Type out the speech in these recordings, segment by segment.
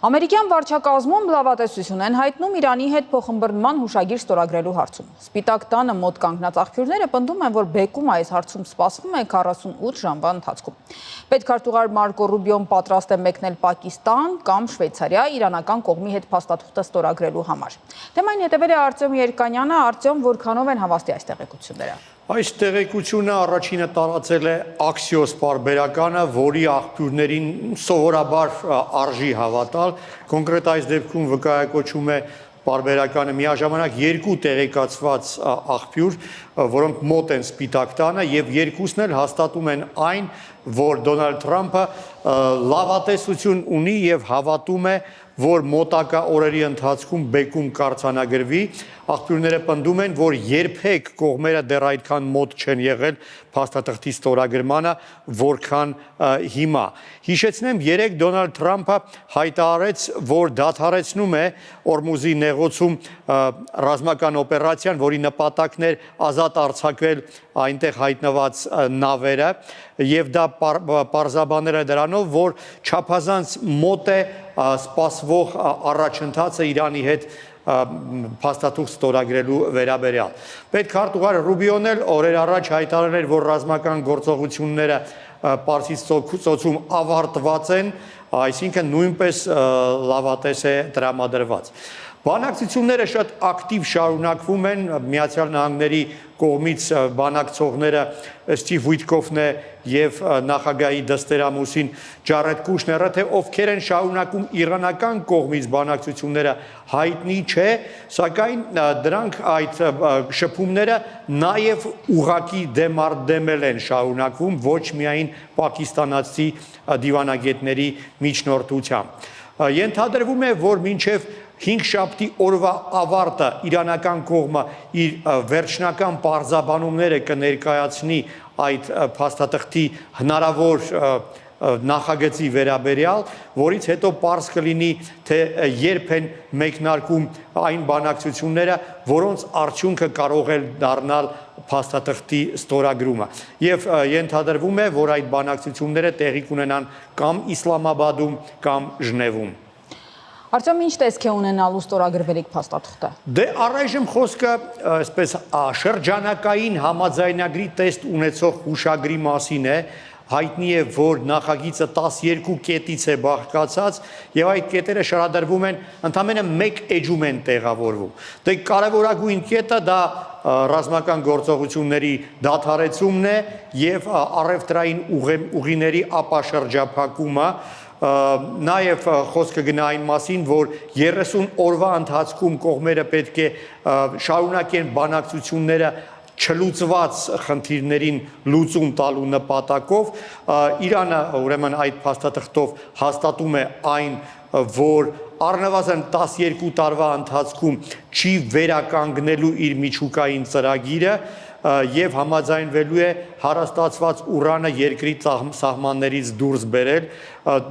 Ամերիկյան վարչակազմում լավատեսություն են հայտնում Իրանի հետ փոխըմբռնման հուշագիր ստորագրելու հարցում։ Սպիտակ տանը մոտ կանգնած աղբյուրները պնդում են, որ բեկումը այս հարցում սպասվում է 48 ժամվա ընթացքում։ Պետքարտուղար Մարկո Ռուբիոն պատրաստ է մեկնել Պակիստան կամ Շվեյցարիա իրանական կողմի հետ փաստաթուղթը ստորագրելու համար։ Թեմային հետևել է Արտյոմ Երկանյանը, Արտյոմ, որքանով են հավաստի այս տեղեկությունները։ Այս տեղեկությունը առաջինը տարածել է Axios պարբերականը, որի աղբյուրներին սովորաբար արժի հավատալ, կոնկրետ այս դեպքում վկայակոչում է պարբերականը միաժամանակ երկու տեղեկացված աղբյուր, որոնք մոտ են Սպիտակ տանը եւ երկուսն էլ հաստատում են այն, որ Դոնալդ Թրամփը լավատեսություն ունի եւ հավատում է, որ մոտակա օրերի ընթացքում բեկում կառուցանագրվի, աղբյուրները պնդում են, որ երբեք կողմերը դեռ այդքան մոտ չեն եղել փաստաթղթի ստորագրմանը, որքան հիմա։ Հիշեցնեմ, երեկ Դոնալդ Թրամփը հայտարարեց, որ դադարեցնում է Օրմուզի նեղոցում ռազմական օպերացիան, որի նպատակն էր ազատ արձակվել այնտեղ հայտնված նավերը, եւ դա պարզաբանել է դրանով, որ չափազանց մոտ է սպասվող առաջընթացը Իրանի հետ փաստաթուղթ ստորագրելու վերաբերյալ։ Պետքարտուղար Ռուբիոն էլ օրեր առաջ հայտարարել էր, որ ռազմական գործողությունները Պարսից ծոցում ավարտված են, այսինքն նույնպես լավատես է տրամադրված։ Բանակցությունները շատ ակտիվ շարունակվում են, Միացյալ Նահանգների կողմից բանակցողները Ստիվ Ուիթկոֆն է եւ նախագահի դստերամուսին Ջարեդ Կուշները, թե ովքեր են շարունակում իրանական կողմից բանակցությունները հայտնի չէ, սակայն դրանք այդ շփումները նաեւ ուղակի դեմարդեմել են շարունակվում ոչ միայն պակիստանացի դիվանագետների միջնորդությամբ։ Ենթադրվում է, որ մինչև 5 շաբթի օրվա ավարտը իրանական կողմը իր վերջնական պարզաբանումները կներկայացնի այդ փաստաթղթի հնարավոր նախագծի վերաբերյալ, որից հետո պարզ կլինի, թե երբ են մեկնարկում այն բանակցությունները, որոնց արդյունքը կարող է դառնալ փաստաթղթի ստորագրումը։ Եվ ենթադրվում է, որ այդ բանակցությունները տեղի կունենան կամ Իսլամաբադում, կամ Ժնևում։ Արտյոմ, ինչ տեսք է ունենալու ստորագրվելիք փաստաթուղթը։ Դե առայժմ խոսքը այսպես շրջանակային համաձայնագրի տեստ ունեցող հուշագրի մասին է, հայտնի է, որ նախագիծը 12 կետից է բաղկացած եւ այդ կետերը շարադրվում են ընդամենը մեկ էջում են տեղավորվում։ Դե կարևորագույն կետը դա ռազմական գործողությունների դադարեցումն է եւ առևտրային ուղիների ապաշրջափակումը, նաև խոսքը գնա այն մասին, որ 30 օրվա ընթացքում կողմերը պետք է շարունակեն բանակցությունները չլուծված խնդիրներին լուծում տալու նպատակով, Իրանը ուրեմն այդ փաստաթղթով հաստատում է այն, որ առնվազն 12 տարվա ընթացքում չի վերականգնելու իր միջուկային ծրագիրը եւ համաձայնվելու է հարաստացված ուրանը երկրի սահմաններից դուրս բերել,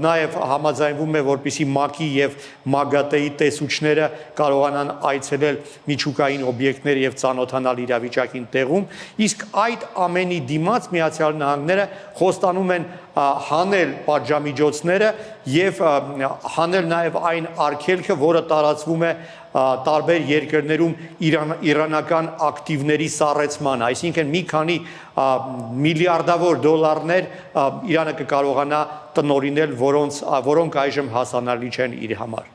նաեւ համաձայնվում է, որպեսզի ՄԱԿ-ի եւ ՄԱԳԱՏԷ-ի տեսուչները կարողանան այցելել միջուկային օբյեկտներ եւ ծանոթանալ իրավիճակին տեղում, իսկ այդ ամենի դիմաց Միացյալ Նահանգները խոստանում են հանել պատժամիջոցները եւ հանել նաեւ այն արգելքը, որը տարածվում է տարբեր երկրներում իրանական ակտիվների սառեցման, այսինքն մի քանի միլիարդավոր դոլարներ Իրանը կկարողանա տնօրինել, որոնք այժմ հասանելի չեն իր համար։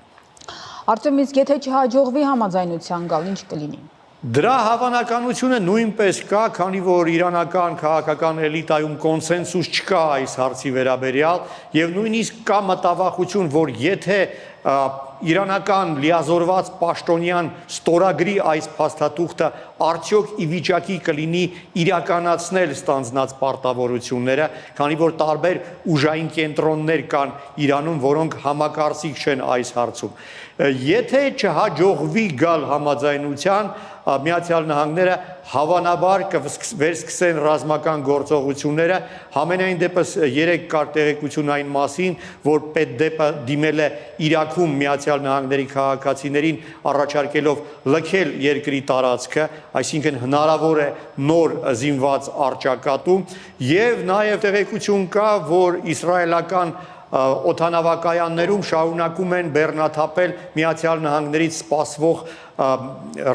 Արտյոմ, իսկ եթե չհաջողվի համաձայնության գալ, ինչ կլինի։ Դրա հավանականությունը նույնպես կա, քանի որ իրանական քաղաքական էլիտայում կոնսենսուս չկա այս հարցի վերաբերյալ եւ նույնիսկ կա մտավախություն, որ եթե իրանական լիազորված պաշտոնյան ստորագրի այս փաստաթուղթը արդյոք ի վիճակի կլինի իրականացնել ստանձնած պարտավորությունները, քանի որ տարբեր ուժային կենտրոններ կան Իրանում, որոնք համակարծիք չեն այս հարցում։ Եթե չհաջողվի գալ համաձայնության, Միացյալ Նահանգները հավանաբար կվերսկսեն ռազմական գործողությունները, համենայն դեպս երեք կար տեղեկություն այն մասին, որ պետդեպը դիմել է Իրաքում Միացյալ Նահանգների քաղաքացիներին առաջարկելով լքել երկրի տարածքը, այսինքն հնարավոր է նոր զինված առճակատում, եւ նաեւ տեղեկություն կա, որ իսրայելական օդանավակայաններում շարունակում են բեռնաթափել Միացյալ Նահանգներից սպասվող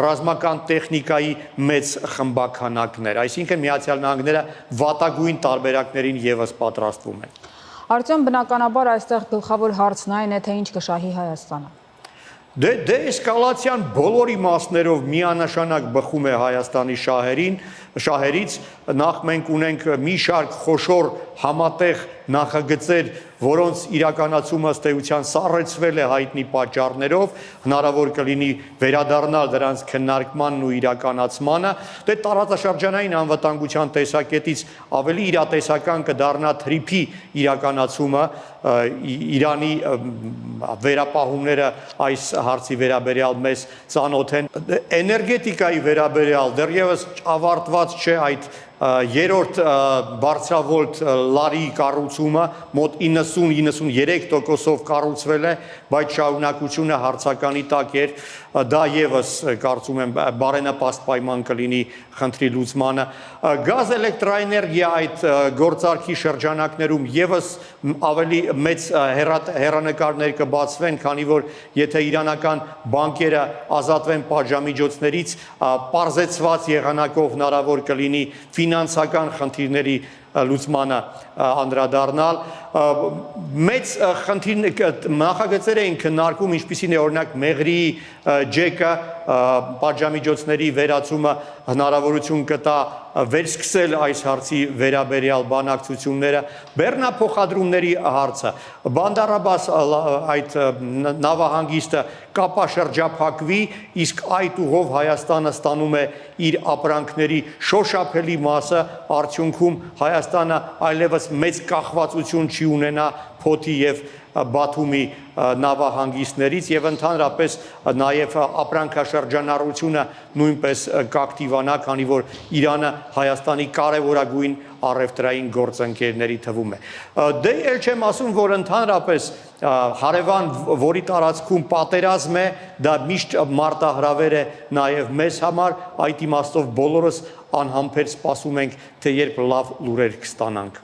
ռազմական տեխնիկայի մեծ խմբաքանակներ, այսինքն Միացյալ Նահանգները վատագույն տարբերակներին եւս պատրաստվում են։ Արտյոմ, բնականաբար այստեղ գլխավոր հարցն այն է, թե ինչ կշահի Հայաստանը։ Դե էսկալացիան բոլոր իմաստներով միանշանակ բխում է Հայաստանի շահերից, նախ մենք ունենք մի շարք խոշոր համատեղ նախագծեր, որոնց իրականացումը ըստ էության սառեցվել է հայտնի պատճառներով, հնարավոր կլինի վերադառնալ դրանց քննարկմանն ու իրականացմանը, դե տարածաշրջանային անվտանգության տեսակետից ավելի իրատեսական կդառնա թրիփի իրականացումը, Իրանի վերապահումները այս հարցի վերաբերյալ մեզ ծանոթ են, էներգետիկայի վերաբերյալ դեռևս ավարտված չէ այդ երրորդ բարձրավոլտ լարի կառուցումը մոտ 90-93%-ով կառուցվել է, բայց շարունակությունը հարցականի տակ էր, դա եւս կարծում եմ բարենպաստ պայման կլինի խնդրի լուծմանը։ Գազ էլեկտրաէներգիա այդ գործարքի շրջանակներում եւս ավելի մեծ հեռանկարներ կբացվեն, քանի որ եթե իրանական բանկերը ազատվեն պատժամիջոցներից, պարզեցված եղանակով հնարավոր կլինի ֆինանսական խնդիրների լուծմանը անդրադառնալ, մեծ նախագծեր էին քննարկում, ինչպիսին է օրինակ Մեղրիի ջեկը, պատժամիջոցների վերացումը հնարավորություն կտա վերսկսել այս հարցի վերաբերյալ բանակցությունները, բեռնափոխադրումների հարցը, Բանդար Աբբաս այդ նավահանգիստը կապաշրջափակվի, իսկ այդ ուղով Հայաստանը ստանում է իր ապրանքների շոշափելի մասը, արդյունքում Հայաստանը այլևս մեծ կախվածություն չի ունենա Փոթի եւ Բաթումի նավահանգիստներից եւ ընդհանրապես նաեւ ապրանքաշրջանառությունը նույնպես կակտիվանա, քանի որ Իրանը Հայաստանի կարևորագույն առևտրային գործընկերների թվում է։ Դե էլ չեմ ասում, որ ընդհանրապես հարևան, որի տարածքում պատերազմ է, դա միշտ մարտահրավեր է նաեւ մեզ համար, այդ իմաստով բոլորս անհամբեր սպասում ենք, թե երբ լավ լուրեր կստանանք։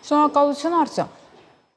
Շնորհակալություն, Արտյոմ։